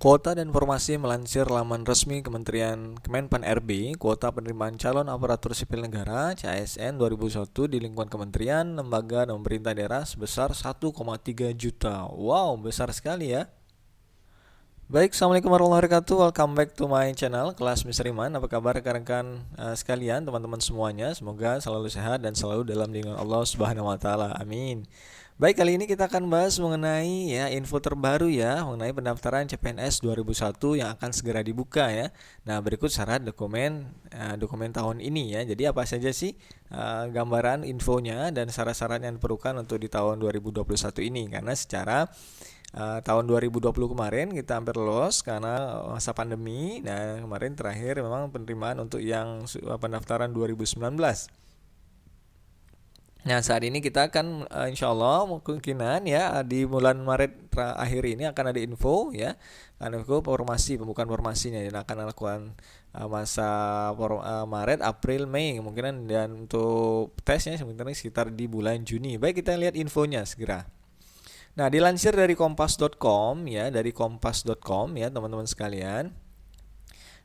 Kuota dan Informasi melansir laman resmi Kementerian Kemenpan RB, kuota penerimaan calon aparatur sipil negara (CASN) 2001 di lingkungan kementerian, lembaga, dan pemerintah daerah sebesar 1,3 juta. Wow, besar sekali ya. Baik, Assalamualaikum warahmatullahi wabarakatuh. Welcome back to my channel, Kelas Misteri Man. Apa kabar rekan-rekan sekalian, teman-teman semuanya? Semoga selalu sehat dan selalu dalam lindungan Allah Subhanahu wa taala. Amin. Baik, kali ini kita akan bahas mengenai info terbaru mengenai pendaftaran CPNS 2001 yang akan segera dibuka ya. Nah, berikut syarat dokumen tahun ini ya. Jadi apa saja sih gambaran infonya dan syarat-syarat yang diperlukan untuk di tahun 2021 ini, karena secara tahun 2020 kemarin kita hampir lolos karena masa pandemi. Nah, kemarin terakhir memang penerimaan untuk yang pendaftaran 2019. Nah, saat ini kita akan insya Allah kemungkinan di bulan Maret akhir ini akan ada info informasi pembukaan formasinya dan akan lakukan masa Maret, April, Mei kemungkinan, dan untuk tesnya sebenarnya sekitar di bulan Juni. Baik, kita lihat infonya segera. Nah, dilansir dari kompas.com teman-teman sekalian.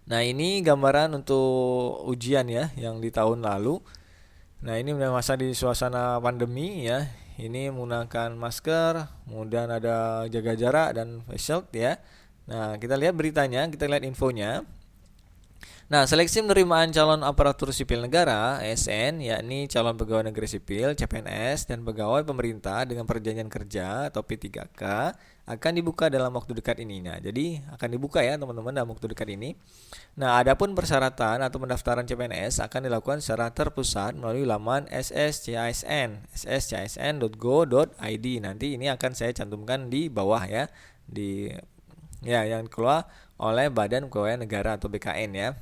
Nah, ini gambaran untuk ujian yang di tahun lalu. Nah, ini masa di suasana pandemi ya. Ini menggunakan masker, kemudian ada jaga jarak dan face shield ya. Nah, kita lihat beritanya, kita lihat infonya. Nah, seleksi penerimaan calon aparatur sipil negara (ASN), yakni calon pegawai negeri sipil (CPNS) dan pegawai pemerintah dengan perjanjian kerja atau P3K akan dibuka dalam waktu dekat ini. Nah, jadi akan dibuka ya teman-teman dalam waktu dekat ini. Nah, adapun persyaratan atau pendaftaran CPNS akan dilakukan secara terpusat melalui laman sscsn.go.id. Nanti ini akan saya cantumkan di bawah yang dikelola oleh Badan Kepegawaian Negara atau BKN ya.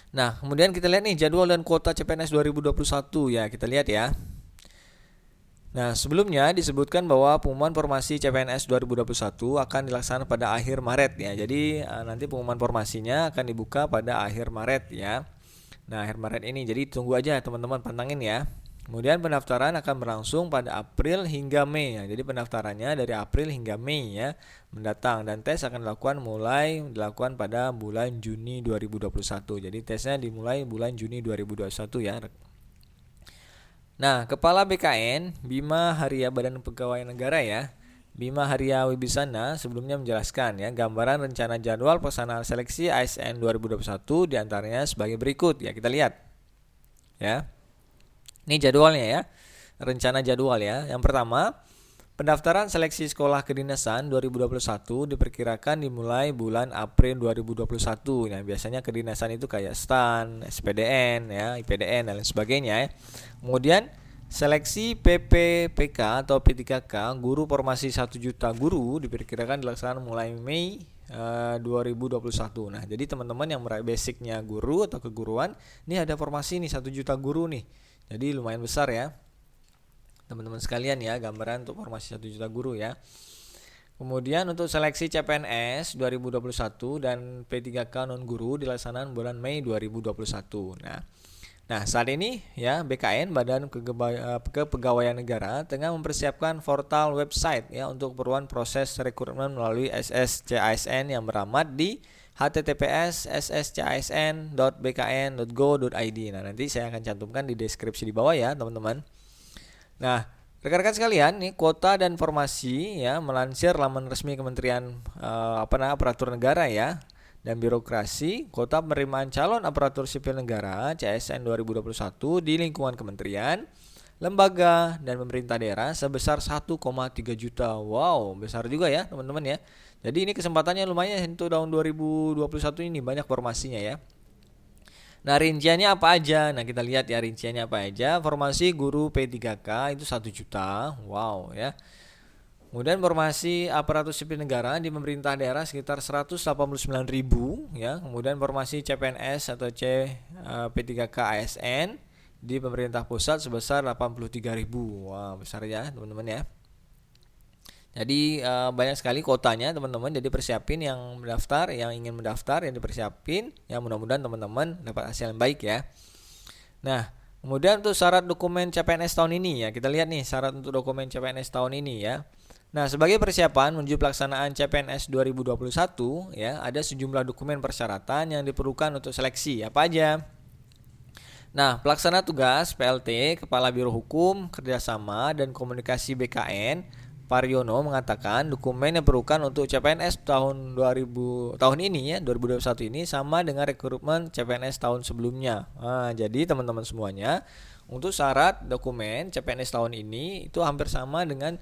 Nah, kemudian kita lihat nih jadwal dan kuota CPNS 2021 ya, kita lihat ya. Nah, sebelumnya disebutkan bahwa pengumuman formasi CPNS 2021 akan dilaksanakan pada akhir Maret ya. Jadi nanti pengumuman formasinya akan dibuka pada akhir Maret ya. Nah, akhir Maret ini, jadi tunggu aja teman-teman, pantangin ya. Kemudian pendaftaran akan berlangsung pada April hingga Mei ya. Jadi pendaftarannya dari April hingga Mei ya mendatang, dan tes akan dilakukan pada bulan Juni 2021. Jadi tesnya dimulai bulan Juni 2021 ya. Nah, Kepala BKN Bima Haria Badan Kepegawaian Negara ya, Bima Haria Wibisana sebelumnya menjelaskan gambaran rencana jadwal pelaksanaan seleksi ASN 2021 diantaranya sebagai berikut ya. Kita lihat ya. Ini jadwalnya ya, rencana jadwal ya. Yang pertama, pendaftaran seleksi sekolah kedinasan 2021 diperkirakan dimulai bulan April 2021. Nah, biasanya kedinasan itu kayak STAN, SPDN ya, IPDN dan lain sebagainya ya. Kemudian seleksi PPPK atau P3K guru formasi 1 juta guru diperkirakan dilaksanakan mulai Mei 2021. Nah, jadi teman-teman yang meraih basicnya guru atau keguruan, ini ada formasi nih 1 juta guru nih. Jadi lumayan besar ya teman-teman sekalian ya, gambaran untuk formasi 1 juta guru ya. Kemudian untuk seleksi CPNS 2021 dan P3K non guru dilaksanakan bulan Mei 2021. Nah, saat ini ya BKN Badan Kepegawaian Negara tengah mempersiapkan portal website ya untuk keperluan proses rekrutmen melalui SSCASN yang beramat di https://sscsn.bkn.go.id. Nah, nanti saya akan cantumkan di deskripsi di bawah ya, teman-teman. Nah, rekan-rekan sekalian, nih kuota dan formasi ya melansir laman resmi Kementerian Aparatur Negara ya dan Birokrasi, kuota penerimaan calon aparatur sipil negara (CASN) 2021 di lingkungan kementerian, lembaga, dan pemerintah daerah sebesar 1,3 juta. Wow, besar juga ya, teman-teman ya. Jadi ini kesempatannya lumayan untuk tahun 2021 ini, banyak formasinya ya. Nah, rinciannya apa aja? Nah, kita lihat ya rinciannya apa aja. Formasi guru P3K itu 1 juta. Wow ya. Kemudian formasi aparatur sipil negara di pemerintah daerah sekitar 189.000 ya. Kemudian formasi CPNS atau P3K ASN di pemerintah pusat sebesar 83.000. Wah, besar ya, teman-teman ya. Jadi banyak sekali kuotanya teman-teman. Jadi persiapin yang mendaftar, yang ingin mendaftar, yang dipersiapin. Ya, mudah-mudahan teman-teman dapat hasil yang baik ya. Nah, kemudian untuk syarat dokumen CPNS tahun ini ya, kita lihat nih syarat untuk dokumen CPNS tahun ini ya. Nah, sebagai persiapan menuju pelaksanaan CPNS 2021 ya, ada sejumlah dokumen persyaratan yang diperlukan untuk seleksi. Apa aja? Nah, pelaksana tugas PLT, Kepala Biro Hukum, Kerjasama, dan Komunikasi BKN, Pariono mengatakan dokumen yang diperlukan untuk CPNS tahun ini ya, 2021 ini sama dengan rekrutmen CPNS tahun sebelumnya. Nah, jadi teman-teman semuanya, untuk syarat dokumen CPNS tahun ini itu hampir sama dengan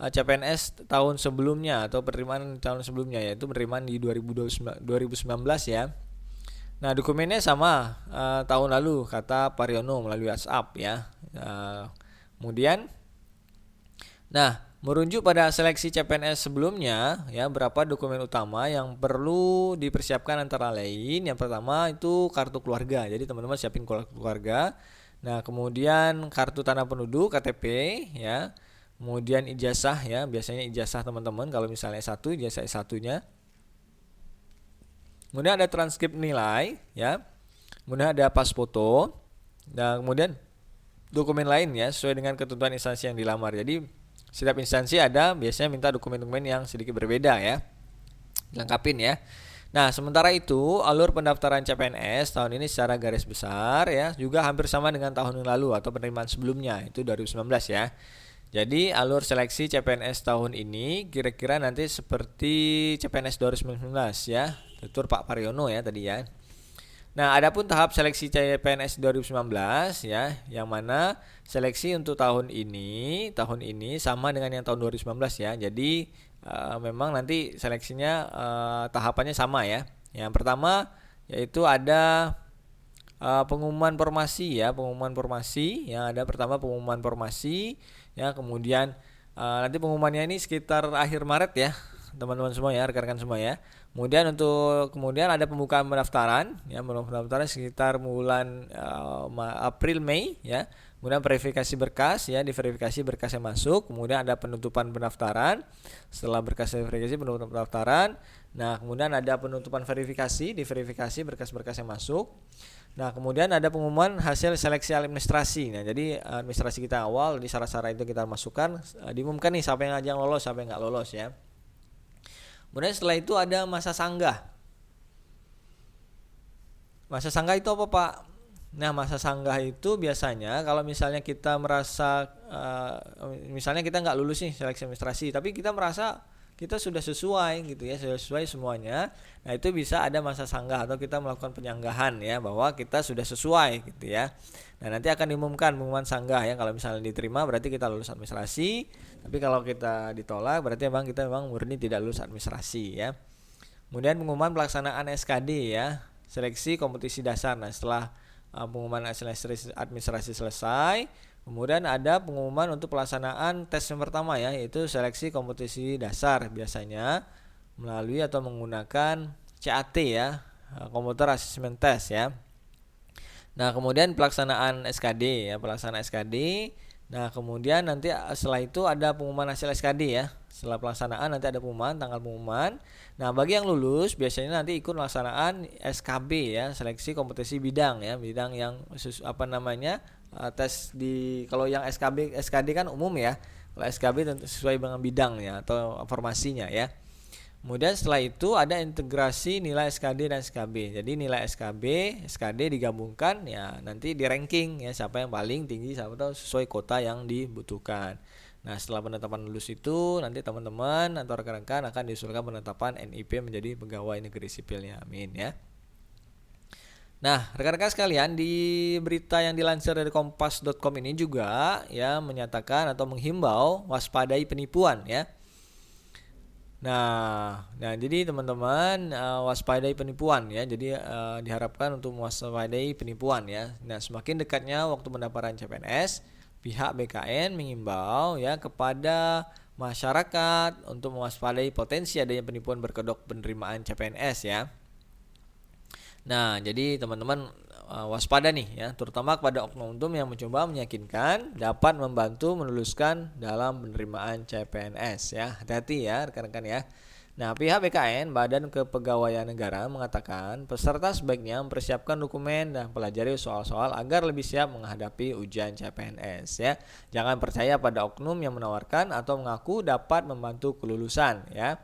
CPNS tahun sebelumnya atau penerimaan tahun sebelumnya, yaitu penerimaan di 2019 ya. Nah, dokumennya sama tahun lalu, kata Pariono melalui WhatsApp ya. Kemudian, merujuk pada seleksi CPNS sebelumnya ya, berapa dokumen utama yang perlu dipersiapkan antara lain. Yang pertama itu kartu keluarga. Jadi teman-teman siapin kartu keluarga. Nah, kemudian kartu tanda penduduk KTP ya. Kemudian ijazah ya, biasanya ijazah teman-teman kalau misalnya S1, ijazah S1-nya. Kemudian ada transkrip nilai ya. Kemudian ada pas foto. Dan kemudian dokumen lain ya, sesuai dengan ketentuan instansi yang dilamar. Jadi setiap instansi ada biasanya minta dokumen-dokumen yang sedikit berbeda ya. Lengkapin ya. Nah, sementara itu alur pendaftaran CPNS tahun ini secara garis besar ya juga hampir sama dengan tahun yang lalu atau penerimaan sebelumnya, itu 2019 ya. Jadi alur seleksi CPNS tahun ini kira-kira nanti seperti CPNS 2019 ya. Tutur Pak Pariono ya tadi ya. Nah, adapun tahap seleksi CPNS 2019 ya, yang mana seleksi untuk tahun ini sama dengan yang tahun 2019 ya. Jadi memang nanti seleksinya tahapannya sama ya. Yang pertama yaitu ada pengumuman formasi ya, yang ada pertama pengumuman formasi ya, kemudian nanti pengumumannya ini sekitar akhir Maret ya, teman-teman semua ya, rekan-rekan semua ya. Kemudian ada pembukaan pendaftaran ya, pendaftaran sekitar bulan April Mei ya. Kemudian verifikasi berkas ya, diverifikasi berkas yang masuk, kemudian ada penutupan pendaftaran. Setelah berkas verifikasi penutupan pendaftaran, nah kemudian ada penutupan verifikasi, diverifikasi berkas-berkas yang masuk. Nah, kemudian ada pengumuman hasil seleksi administrasi. Nah, jadi administrasi kita awal di syarat-syarat itu kita masukkan, diumumkan nih siapa yang lolos, siapa yang nggak lolos ya. Kemudian setelah itu ada masa sanggah. Masa sanggah itu apa, Pak? Nah, masa sanggah itu biasanya kalau misalnya kita merasa misalnya kita nggak lulus nih seleksi administrasi, tapi kita merasa kita sudah sesuai gitu ya, sesuai semuanya. Nah, itu bisa ada masa sanggah atau kita melakukan penyanggahan ya, bahwa kita sudah sesuai gitu ya. Nah, nanti akan diumumkan pengumuman sanggah ya. Kalau misalnya diterima berarti kita lulus administrasi, tapi kalau kita ditolak berarti kita memang murni tidak lulus administrasi ya. Kemudian pengumuman pelaksanaan SKD ya, seleksi kompetisi dasar. Nah, setelah pengumuman administrasi selesai, kemudian ada pengumuman untuk pelaksanaan tes yang pertama ya, yaitu seleksi kompetisi dasar, biasanya melalui atau menggunakan CAT ya, Computer Assessment Test ya. Nah, kemudian pelaksanaan SKD ya, Nah, kemudian nanti setelah itu ada pengumuman hasil SKD ya. Setelah pelaksanaan nanti ada pengumuman, tanggal pengumuman. Nah, bagi yang lulus biasanya nanti ikut pelaksanaan SKB ya, seleksi kompetisi bidang ya, bidang yang tes di, kalau yang SKD kan umum ya. Kalau SKB tentu sesuai dengan bidang ya atau formasinya ya. Kemudian setelah itu ada integrasi nilai SKD dan SKB. Jadi nilai SKD digabungkan ya, nanti di ranking ya, siapa yang paling tinggi atau sesuai kota yang dibutuhkan. Nah, setelah penetapan lulus itu nanti teman-teman atau rekan-rekan akan diusulkan penetapan NIP menjadi pegawai negeri sipilnya. Amin ya. Nah, rekan-rekan sekalian, di berita yang dilansir dari kompas.com ini juga ya menyatakan atau menghimbau waspadai penipuan ya. Nah, jadi teman-teman waspadai penipuan ya. Jadi diharapkan untuk waspadai penipuan ya. Nah, semakin dekatnya waktu pendaftaran CPNS, pihak BKN mengimbau ya kepada masyarakat untuk mewaspadai potensi adanya penipuan berkedok penerimaan CPNS ya. Nah, jadi teman-teman waspada nih ya, terutama kepada oknum-oknum yang mencoba meyakinkan dapat membantu meluluskan dalam penerimaan CPNS ya. Hati-hati ya rekan-rekan ya. Nah, pihak BKN, Badan Kepegawaian Negara, mengatakan peserta sebaiknya mempersiapkan dokumen dan pelajari soal-soal agar lebih siap menghadapi ujian CPNS ya. Jangan percaya pada oknum yang menawarkan atau mengaku dapat membantu kelulusan ya.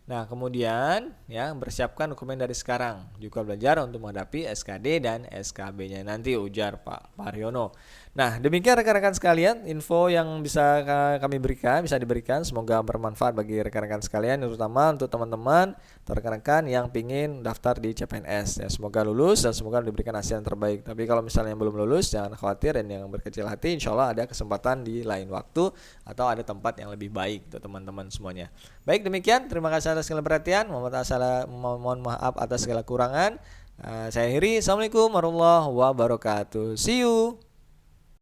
Nah, kemudian ya persiapkan dokumen dari sekarang. Juga belajar untuk menghadapi SKD dan SKB-nya nanti, ujar Pak Paryono. Nah, demikian rekan-rekan sekalian info yang bisa kami berikan, bisa diberikan. Semoga bermanfaat bagi rekan-rekan sekalian, terutama untuk teman-teman atau rekan-rekan yang ingin daftar di CPNS. Ya, semoga lulus dan semoga diberikan hasil yang terbaik. Tapi kalau misalnya yang belum lulus, jangan khawatir dan yang berkecil hati. Insya Allah ada kesempatan di lain waktu atau ada tempat yang lebih baik untuk teman-teman semuanya. Baik, demikian. Terima kasih atas segala perhatian. Mohon maaf atas segala kurangan. Saya Heri. Assalamualaikum warahmatullahi wabarakatuh. See you.